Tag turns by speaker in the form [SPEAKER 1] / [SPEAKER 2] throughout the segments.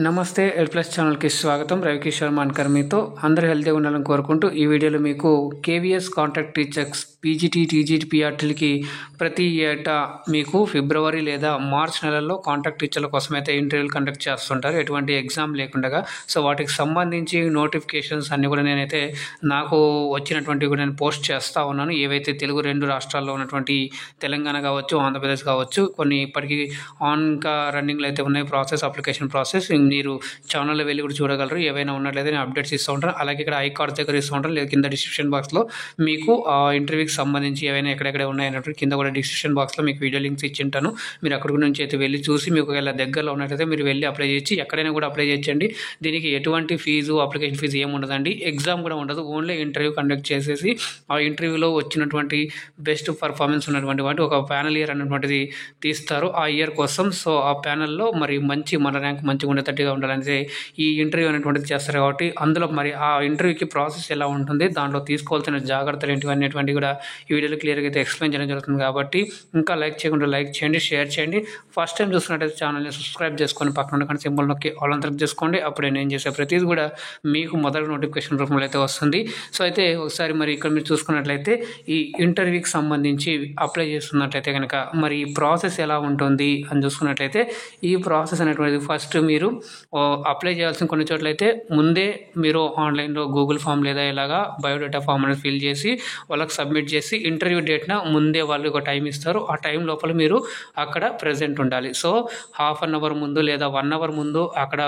[SPEAKER 1] నమస్తే L plus ఛానల్కి స్వాగతం. రవికిషోర్ మాన్కర్ మీతో. అందరూ హెల్తీగా ఉండాలని కోరుకుంటూ ఈ వీడియోలో మీకు KVS contract teachers PGT TGT పీఆర్టీలకి ప్రతి ఏటా మీకు ఫిబ్రవరి లేదా మార్చ్ నెలల్లో కాంట్రాక్ట్ టీచర్ల కోసం అయితే ఇంటర్వ్యూలు కండక్ట్ చేస్తుంటారు, ఎటువంటి ఎగ్జామ్ లేకుండా. సో వాటికి సంబంధించి నోటిఫికేషన్స్ అన్నీ కూడా నేనైతే నాకు వచ్చినటువంటి కూడా నేను పోస్ట్ చేస్తూ ఉన్నాను. ఏవైతే తెలుగు రెండు రాష్ట్రాల్లో ఉన్నటువంటి తెలంగాణ కావచ్చు, ఆంధ్రప్రదేశ్ కావచ్చు, కొన్ని ఇప్పటికీ ఆన్గా రన్నింగ్లో అయితే ఉన్నాయి అప్లికేషన్ ప్రాసెస్. మీరు ఛానల్లో వెళ్ళి కూడా చూడగలరు. ఏవైనా ఉన్నట్లయితే నేను అప్డేట్స్ ఇస్తూ ఉంటాను. అలాగే ఇక్కడ ఐ కార్డ్ దగ్గర ఇస్తూ ఉంటాను, లేదా కింద డిస్క్రిప్షన్ బాక్స్లో మీకు ఆ ఇంటర్వ్యూకి సంబంధించి ఏవైనా ఎక్కడెక్కడ ఉన్నాయన్నట్టు కింద కూడా డిస్క్రిప్షన్ బాక్స్లో మీకు వీడియో లింక్స్ ఇచ్చి ఉంటాను. మీరు అక్కడి నుంచి అయితే వెళ్ళి చూసి మీకు ఒకవేళ దగ్గరలో ఉన్నట్లయితే మీరు వెళ్ళి అప్లై చేయొచ్చు. ఎక్కడైనా కూడా అప్లై చేయొచ్చండి. దీనికి ఎటువంటి ఫీజు, అప్లికేషన్ ఫీజు ఏమి ఉండదండి. ఎగ్జామ్ కూడా ఉండదు. ఓన్లీ ఇంటర్వ్యూ కండక్ట్ చేసేసి ఆ ఇంటర్వ్యూలో వచ్చినటువంటి బెస్ట్ పర్ఫార్మెన్స్ ఉన్నటువంటి వాటి ఒక ప్యానల్ ఇయర్ అన్నటువంటిది తీస్తారు ఆ ఇయర్ కోసం. సో ఆ ప్యానల్లో మరి మన ర్యాంక్ మంచిగా ఉండేటట్టుగా ఉండాలనేది ఈ ఇంటర్వ్యూ అనేటువంటిది చేస్తారు. కాబట్టి అందులో మరి ఆ ఇంటర్వ్యూకి ప్రాసెస్ ఎలా ఉంటుంది, దాంట్లో తీసుకోవాల్సిన జాగ్రత్తలు ఏంటివి అనేటువంటివి కూడా ఈ వీడియోలో క్లియర్గా అయితే ఎక్స్ప్లెయిన్ చేయడం జరుగుతుంది. కాబట్టి ఇంకా లైక్ చేయకుండా లైక్ చేయండి, షేర్ చేయండి. ఫస్ట్ టైం చూస్తున్నట్టయితే ఛానల్ని సబ్స్క్రైబ్ చేసుకొని పక్కన ఉన్న సింబల్ నొక్కి ఆల్ అంతా చేసుకోండి. అప్పుడే నేను చేసే ప్రతిదీ కూడా మీకు మొదటి నోటిఫికేషన్ రూపంలో అయితే వస్తుంది. సో అయితే ఒకసారి మరి ఇక్కడ మీరు చూసుకున్నట్లయితే ఈ ఇంటర్వ్యూకి సంబంధించి అప్లై చేస్తున్నట్లయితే కనుక మరి ఈ ప్రాసెస్ ఎలా ఉంటుంది అని చూసుకున్నట్లయితే ఈ ప్రాసెస్ అనేటువంటిది ఫస్ట్ మీరు అప్లై చేయాల్సిన కొన్ని చోట్లయితే ముందే మీరు ఆన్లైన్లో గూగుల్ ఫామ్ లేదా ఇలాగా బయోడేటా ఫామ్ అనేది ఫిల్ చేసి వాళ్ళకి సబ్మిట్ చేసి ఇంటర్వ్యూ డేట్న ముందే వాళ్ళు ఒక టైం ఇస్తారు. ఆ టైం లోపల మీరు అక్కడ ప్రెజెంట్ ఉండాలి. సో హాఫ్ అన్ అవర్ ముందు లేదా 1 అవర్ ముందు అక్కడ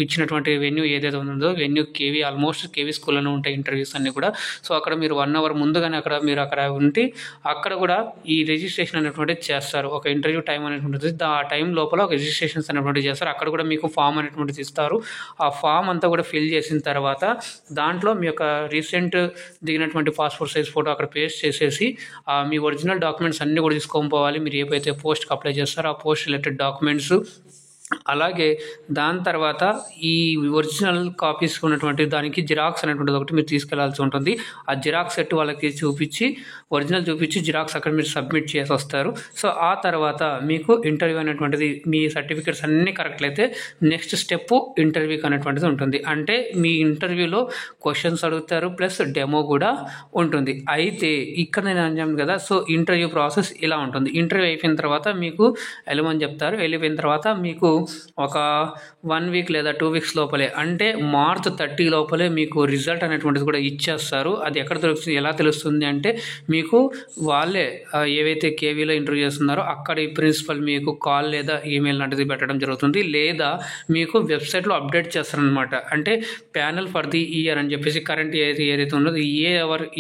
[SPEAKER 1] ఇచ్చినటువంటి వెన్యూ ఏదైతే ఉందో వెన్యూ ఆల్మోస్ట్ కేవీ స్కూల్లోనే ఉంటాయి ఇంటర్వ్యూస్ అన్నీ కూడా. సో అక్కడ మీరు 1 అవర్ ముందుగానే అక్కడ ఉండి అక్కడ కూడా ఈ రిజిస్ట్రేషన్ అనేటువంటిది చేస్తారు. ఒక ఇంటర్వ్యూ టైం అనేటువంటిది ఆ టైం లోపల ఒక రిజిస్ట్రేషన్స్ అనేటువంటిది చేస్తారు. అక్కడ కూడా మీకు ఫామ్ అనేటువంటిది ఇస్తారు. ఆ ఫామ్ అంతా కూడా ఫిల్ చేసిన తర్వాత దాంట్లో మీ యొక్క రీసెంట్ దిగినటువంటి పాస్పోర్ట్ సైజ్ ఫోటో అక్కడ పేస్ట్ చేసేసి మీ ఒరిజినల్ డాక్యుమెంట్స్ అన్నీ కూడా తీసుకొని పోవాలి. మీరు ఏవైతే పోస్ట్కి అప్లై చేస్తారో ఆ పోస్ట్ రిలేటెడ్ డాక్యుమెంట్స్, అలాగే దాని తర్వాత ఈ ఒరిజినల్ కాపీస్ ఉన్నటువంటి దానికి జిరాక్స్ అనేటువంటిది ఒకటి మీరు తీసుకెళ్లాల్సి ఉంటుంది. ఆ జిరాక్స్ సెట్ వాళ్ళకి చూపించి ఒరిజినల్ చూపించి జిరాక్స్ అక్కడ మీరు సబ్మిట్ చేసి వస్తారు. సో ఆ తర్వాత మీకు ఇంటర్వ్యూ అనేటువంటిది మీ సర్టిఫికేట్స్ అన్నీ కరెక్ట్ అయితే నెక్స్ట్ స్టెప్ ఇంటర్వ్యూకి అనేటువంటిది ఉంటుంది. అంటే మీ ఇంటర్వ్యూలో క్వశ్చన్స్ అడుగుతారు, ప్లస్ డెమో కూడా ఉంటుంది. అయితే ఇక్కడ నేను అన్నాను కదా, సో ఇంటర్వ్యూ ప్రాసెస్ ఇలా ఉంటుంది. ఇంటర్వ్యూ అయిపోయిన తర్వాత మీకు వెళ్ళమని చెప్తారు. వెళ్ళిపోయిన తర్వాత మీకు ఒక 1 వీక్ లేదా 2 వీక్స్ లోపలే, అంటే మార్చ్ 30 లోపలే మీకు రిజల్ట్ అనేటువంటిది కూడా ఇచ్చేస్తారు. అది ఎక్కడ తెలుస్తుంది, ఎలా తెలుస్తుంది అంటే మీకు వాళ్ళే ఏవైతే కేవీలో ఇంటర్వ్యూ చేస్తున్నారో అక్కడి ప్రిన్సిపల్ మీకు కాల్ లేదా ఈమెయిల్ లాంటిది పెట్టడం జరుగుతుంది. లేదా మీకు వెబ్సైట్లో అప్డేట్ చేస్తారనమాట. అంటే ప్యానల్ ఫర్ ది ఇయర్ అని చెప్పేసి కరెంట్ ఏదైతే ఉన్నదో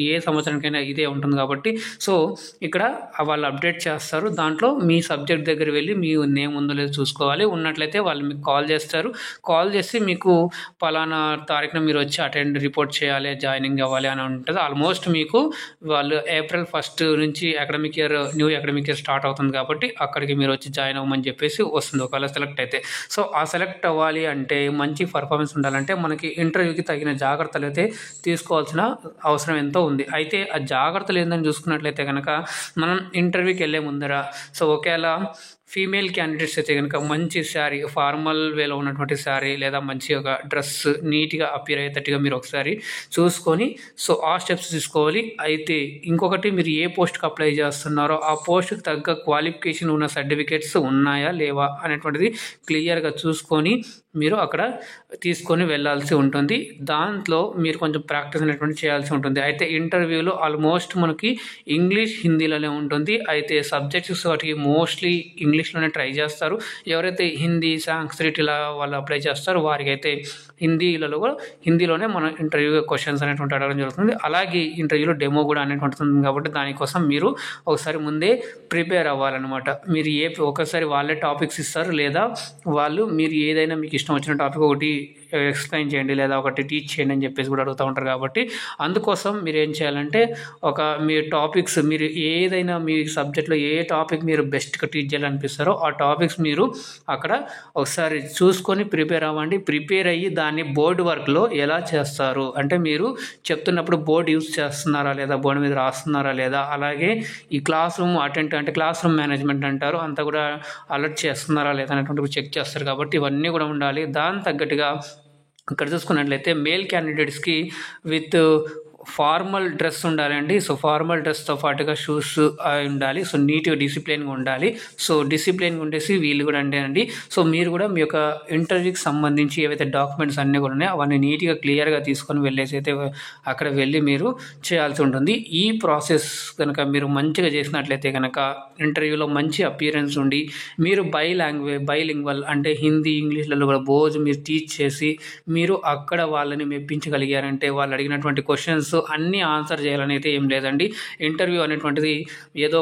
[SPEAKER 1] ఏ సంవత్సరానికైనా ఇదే ఉంటుంది కాబట్టి సో ఇక్కడ వాళ్ళు అప్డేట్ చేస్తారు. దాంట్లో మీ సబ్జెక్ట్ దగ్గర వెళ్ళి మీ నేమ్ ఉందో లేదో చూసుకోవాలి. ఉన్నట్లయితే వాళ్ళు మీకు కాల్ చేస్తారు. కాల్ చేసి మీకు పలానా తారీఖున మీరు వచ్చి రిపోర్ట్ చేయాలి, జాయినింగ్ అవ్వాలి అని ఉంటుంది. ఆల్మోస్ట్ మీకు వాళ్ళు ఏప్రిల్ 1 నుంచి న్యూ అకాడమిక్ ఇయర్ స్టార్ట్ అవుతుంది కాబట్టి అక్కడికి మీరు వచ్చి జాయిన్ అవ్వమని చెప్పేసి వస్తుంది ఒకవేళ సెలెక్ట్ అయితే. సో ఆ సెలెక్ట్ అవ్వాలి అంటే మంచి పర్ఫార్మెన్స్ ఉండాలంటే మనకి ఇంటర్వ్యూకి తగిన జాగ్రత్తలు అయితే తీసుకోవాల్సిన అవసరం ఎంతో ఉంది. అయితే ఆ జాగ్రత్తలు ఏందని చూసుకున్నట్లయితే కనుక మనం ఇంటర్వ్యూకి వెళ్ళే ముందర సో ఒకవేళ ఫీమేల్ క్యాండిడేట్స్ అయితే కనుక మంచి శారీ, ఫార్మల్ వేలో ఉన్నటువంటి శారీ లేదా మంచి ఒక డ్రెస్ నీట్గా అపియర్ అయ్యేటట్టుగా మీరు ఒకసారి చూసుకొని సో ఆ స్టెప్స్ తీసుకోవాలి. అయితే ఇంకొకటి, మీరు ఏ పోస్ట్కి అప్లై చేస్తున్నారో ఆ పోస్ట్కి తగ్గ క్వాలిఫికేషన్ ఉన్న సర్టిఫికేట్స్ ఉన్నాయా లేవా అనేటువంటిది క్లియర్గా చూసుకొని మీరు అక్కడ తీసుకొని వెళ్ళాల్సి ఉంటుంది. దాంట్లో మీరు కొంచెం ప్రాక్టీస్ అనేటువంటి చేయాల్సి ఉంటుంది. అయితే ఇంటర్వ్యూలో ఆల్మోస్ట్ మనకి ఇంగ్లీష్, హిందీలోనే ఉంటుంది. అయితే సబ్జెక్ట్స్ వాటికి మోస్ట్లీ ఇంగ్లీష్లోనే ట్రై చేస్తారు. ఎవరైతే హిందీ, సాంస్క్రిట్ ఇలా వాళ్ళు అప్లై చేస్తారో వారికి అయితే హిందీలోనే మన ఇంటర్వ్యూ క్వశ్చన్స్ అనేటువంటి అడగడం జరుగుతుంది. అలాగే ఇంటర్వ్యూలో డెమో కూడా అనేటువంటి ఉంది కాబట్టి దానికోసం మీరు ఒకసారి ముందే ప్రిపేర్ అవ్వాలన్నమాట. మీరు ఒకసారి వాళ్ళే టాపిక్స్ ఇస్తారు, లేదా వాళ్ళు మీరు ఏదైనా మీకు ఇష్టం వచ్చిన టాపిక్ ఒకటి ఎక్స్ప్లెయిన్ చేయండి లేదా ఒకటి టీచ్ చేయండి అని చెప్పేసి కూడా అడుగుతూ ఉంటారు. కాబట్టి అందుకోసం మీరు ఏం చేయాలంటే మీ టాపిక్స్ మీరు ఏదైనా మీ సబ్జెక్ట్లో ఏ టాపిక్ మీరు బెస్ట్గా టీచ్ చేయాలనిపిస్తారో ఆ టాపిక్స్ మీరు అక్కడ ఒకసారి చూసుకొని ప్రిపేర్ అవ్వండి. ప్రిపేర్ అయ్యి దాన్ని బోర్డు వర్క్లో ఎలా చేస్తారు అంటే మీరు చెప్తున్నప్పుడు బోర్డు యూజ్ చేస్తున్నారా లేదా, బోర్డు మీద రాస్తున్నారా లేదా, అలాగే ఈ క్లాస్ రూమ్ అటెండ్ అంటే క్లాస్ రూమ్ మేనేజ్మెంట్ అంటారు అంతా కూడా అలర్ట్ చేస్తున్నారా లేదా అనేటువంటి చెక్ చేస్తారు. కాబట్టి ఇవన్నీ కూడా ఉండాలి. దాని తగ్గట్టుగా ఇక్కడ చూసుకున్నట్లయితే మేల్ క్యాండిడేట్స్కి విత్ ఫార్మల్ డ్రెస్ ఉండాలండి. సో ఫార్మల్ డ్రెస్తో పాటుగా షూస్ ఉండాలి. సో నీట్గా డిసిప్లిన్గా ఉండాలి. సో డిసిప్లిన్గా ఉండేసి వీళ్ళు కూడా అండి. సో మీరు కూడా మీ యొక్క ఇంటర్వ్యూకి సంబంధించి ఏవైతే డాక్యుమెంట్స్ అన్నీ కూడా ఉన్నాయో అవన్నీ నీట్గా క్లియర్గా తీసుకొని వెళ్ళేసి అయితే అక్కడ వెళ్ళి మీరు చేయాల్సి ఉంటుంది. ఈ ప్రాసెస్ కనుక మీరు మంచిగా చేసినట్లయితే కనుక ఇంటర్వ్యూలో మంచి అపియరెన్స్ ఉండి మీరు బైలింగ్వల్ అంటే హిందీ ఇంగ్లీష్లలో కూడా మీరు టీచ్ చేసి మీరు అక్కడ వాళ్ళని మెప్పించగలిగారంటే వాళ్ళు అడిగినటువంటి క్వశ్చన్స్ అన్నీ ఆన్సర్ చేయాలని అయితే ఏం లేదండి. ఇంటర్వ్యూ అనేటువంటిది ఏదో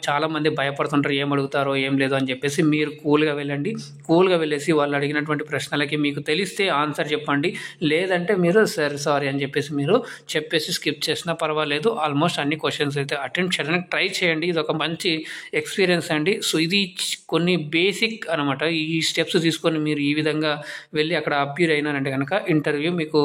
[SPEAKER 1] చాలామంది భయపడుతుంటారు ఏం అడుగుతారో ఏం లేదో అని చెప్పేసి. మీరు కూల్గా వెళ్ళండి. కూల్గా వెళ్ళేసి వాళ్ళు అడిగినటువంటి ప్రశ్నలకి మీకు తెలిస్తే ఆన్సర్ చెప్పండి. లేదంటే మీరు సారీ అని చెప్పేసి మీరు చెప్పేసి స్కిప్ చేసినా పర్వాలేదు. ఆల్మోస్ట్ అన్ని క్వశ్చన్స్ అయితే అటెంప్ట్ చేయడానికి ట్రై చేయండి. ఇది ఒక మంచి ఎక్స్పీరియన్స్ అండి. సో ఇది కొన్ని బేసిక్ అనమాట. ఈ స్టెప్స్ తీసుకొని మీరు ఈ విధంగా వెళ్ళి అక్కడ అప్యూర్ అయినారంటే కనుక ఇంటర్వ్యూ మీకు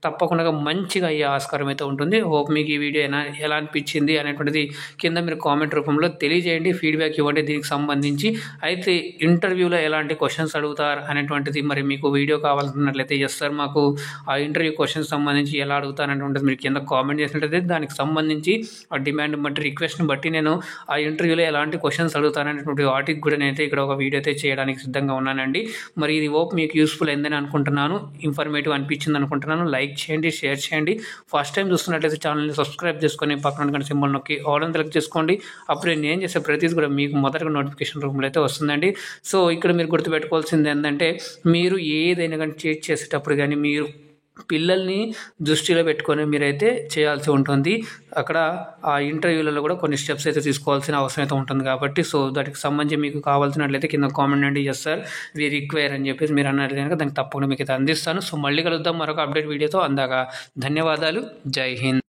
[SPEAKER 1] తప్పకుండా మంచిగా అయ్యే ఆస్కారం అయితే ఉంటుంది. హోప్ మీకు ఈ వీడియో ఎలా అనిపించింది అనేటువంటిది కింద మీరు కామెంట్ రూపంలో తెలియజేయండి. ఫీడ్బ్యాక్ ఇవ్వండి దీనికి సంబంధించి. అయితే ఇంటర్వ్యూలో ఎలాంటి క్వశ్చన్స్ అడుగుతారు అనేటువంటిది మరి మీకు వీడియో కావాలన్నట్లయితే సార్ మాకు ఆ ఇంటర్వ్యూ క్వశ్చన్స్ సంబంధించి ఎలా అడుగుతారు అనేటువంటిది మీరు కింద కామెంట్ చేసినట్లయితే దానికి సంబంధించి ఆ డిమాండ్ బట్టి రిక్వెస్ట్ని బట్టి నేను ఆ ఇంటర్వ్యూలో ఎలాంటి క్వశ్చన్స్ అడుగుతాననేటువంటి వాటికి కూడా నేనైతే ఇక్కడ ఒక వీడియో అయితే చేయడానికి సిద్ధంగా ఉన్నానండి. మరి ఇది హోప్ మీకు యూస్ఫుల్ అయిందని అనుకుంటున్నాను. ఇన్ఫర్మేటివ్ అనిపించింది అనుకుంటున్నాను. లైక్ చేయండి, షేర్ చేయండి. ఫస్ట్ టైం చూస్తున్నట్లయితే ఛానల్ని సబ్స్క్రైబ్ చేసుకొని పక్కన గంట సింబల్ నొక్కి ఆల్ అని సెలెక్ట్ చేసుకోండి. అప్పుడు నేను చేసే ప్రతిదీ కూడా మీకు మొదటగా నోటిఫికేషన్ రూపంలో అయితే వస్తుందండి. సో ఇక్కడ మీరు గుర్తుపెట్టుకోవాల్సింది ఏంటంటే మీరు ఏదైనా కానీ చేసేటప్పుడు కానీ మీరు పిల్లల్ని దృష్టిలో పెట్టుకొని మీరైతే చేయాల్సి ఉంటుంది. అక్కడ ఆ ఇంటర్వ్యూలలో కూడా కొన్ని స్టెప్స్ అయితే తీసుకోవాల్సిన అవసరం అయితే ఉంటుంది. కాబట్టి సో దానికి సంబంధించి మీకు కావాల్సినట్లయితే కింద కామెంట్ అండి సార్ వి రిక్వైర్ అని చెప్పేసి మీరు అన్నట్లయితే కనుక దానికి తప్పకుండా మీకు అయితే అందిస్తాను. సో మళ్ళీ కలుద్దాం మరొక అప్డేట్ వీడియోతో. అందాక ధన్యవాదాలు. జై హింద్.